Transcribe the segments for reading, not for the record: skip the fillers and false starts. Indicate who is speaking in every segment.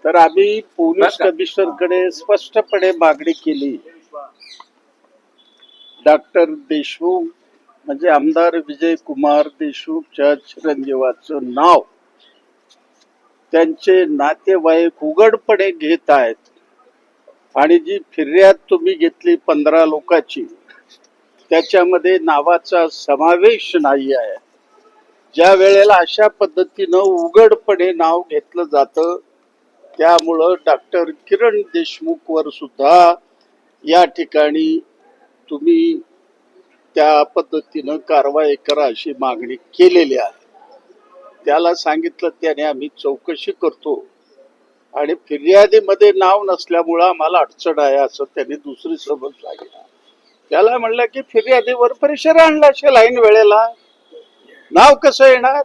Speaker 1: तर आम्ही पोलीस कमिशनरकडे स्पष्टपणे मागणी केली, डॉक्टर देशमुख म्हणजे आमदार विजय कुमार देशमुखच्या चिरंजीवाचं नाव त्यांचे नातेवाईक उघडपणे घेत आहेत आणि जी फिर्याद तुम्ही घेतली 15 लोकांची त्याच्यामध्ये नावाचा समावेश नाही आहे. ज्या वेळेला अशा पद्धतीनं उघडपणे नाव घेतलं जातं त्यामुळं डॉक्टर किरण देशमुखवर सुद्धा या ठिकाणी तुम्ही त्या पद्धतीनं कारवाई करा अशी मागणी केलेली आहे. त्याला सांगितलं त्याने आम्ही चौकशी करतो आणि फिर्यादीमध्ये नाव नसल्यामुळं आम्हाला अडचण आहे असं त्यांनी दुसरी सबब सांगितलं. त्याला म्हणलं की फिर्यादीवर प्रेशर आणला असेल ऐन वेळेला, नाव कसं येणार?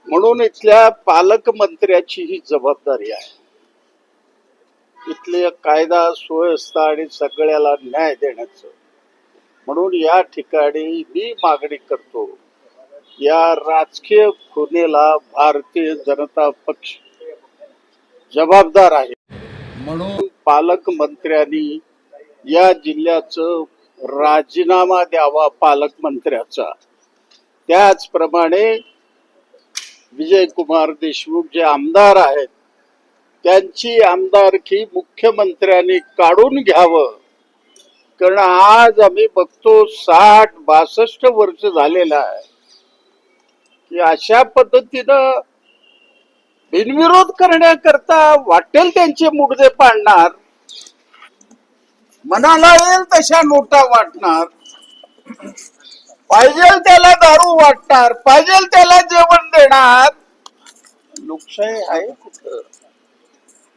Speaker 1: म्हणून इथल्या पालकमंत्र्याची ही जबाबदारी आहे. इथले कायदा सुव्यवस्था आणि सगळ्याला न्याय देण्याचं. म्हणून या ठिकाणी मी मागणी करतो, या राजकीय खुनेला भारतीय जनता पक्ष जबाबदार आहे. म्हणून पालकमंत्र्यांनी या जिल्ह्याचं राजीनामा द्यावा पालकमंत्र्याचा. त्याचप्रमाणे विजय कुमार देशमुख जे आमदार आहेत त्यांची आमदारकी मुख्यमंत्र्यांनी काढून घ्यावं. कारण आज आम्ही बघतो 60-62 वर्ष झालेलं आहे की अशा पद्धतीनं बिनविरोध करण्याकरता वाटेल त्यांचे मुडदे पाडणार, मनाला येईल तशा नोटा वाटणार, पाहिजे त्याला दारू वाटणार, पाहिजे त्याला जेवण देणार. लोकशाही आहे कुठं?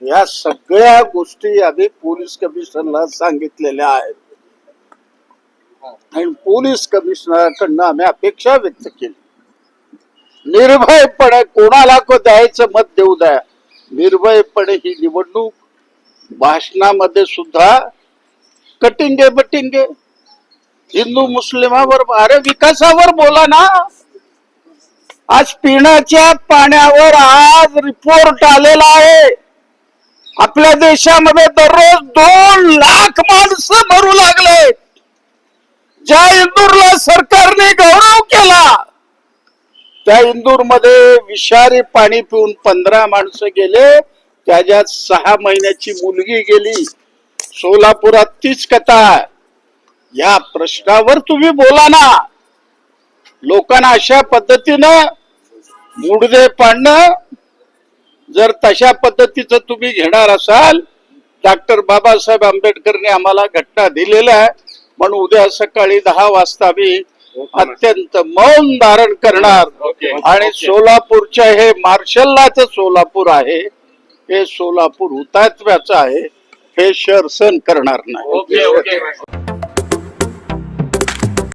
Speaker 1: या सगळ्या गोष्टी आम्ही पोलीस कमिशनरला सांगितलेल्या आहेत आणि पोलीस कमिशनरकडनं आम्ही अपेक्षा व्यक्त केली, निर्भयपणे कोणाला द्यायचं मत देऊ द्या, निर्भयपणे ही निवडणूक. भाषणामध्ये सुद्धा कटिंगे बटिंगे हिंदू मुस्लिमावर, अरे विकासावर बोला ना. आज पिण्याच्या पाण्यावर आज रिपोर्ट आलेला आहे. आपल्या देशामध्ये दररोज 2 लाख माणसं मरू लागले. ज्या इंदूरला सरकारने गौरव केला त्या इंदूरमध्ये विषारी पाणी पिऊन 15 माणसं गेले, त्याच्यात 6 महिन्याची मुलगी गेली. सोलापुरात तीच कथा. या प्रश्नावर तुम्ही बोला ना. लोकांना अशा पद्धतीनं मुडदे पाडणं, जर तशा पद्धतीचं तुम्ही घेणार असाल, डॉक्टर बाबासाहेब आंबेडकरने आम्हाला घटना दिलेल्या आहे. म्हणून उद्या सकाळी 10 वाजता मी अत्यंत मौन धारण करणार आणि सोलापूरच्या हे मार्शललाचं सोलापूर आहे, हे सोलापूर हुतात्म्याचं आहे, हे शहर सहन करणार नाही.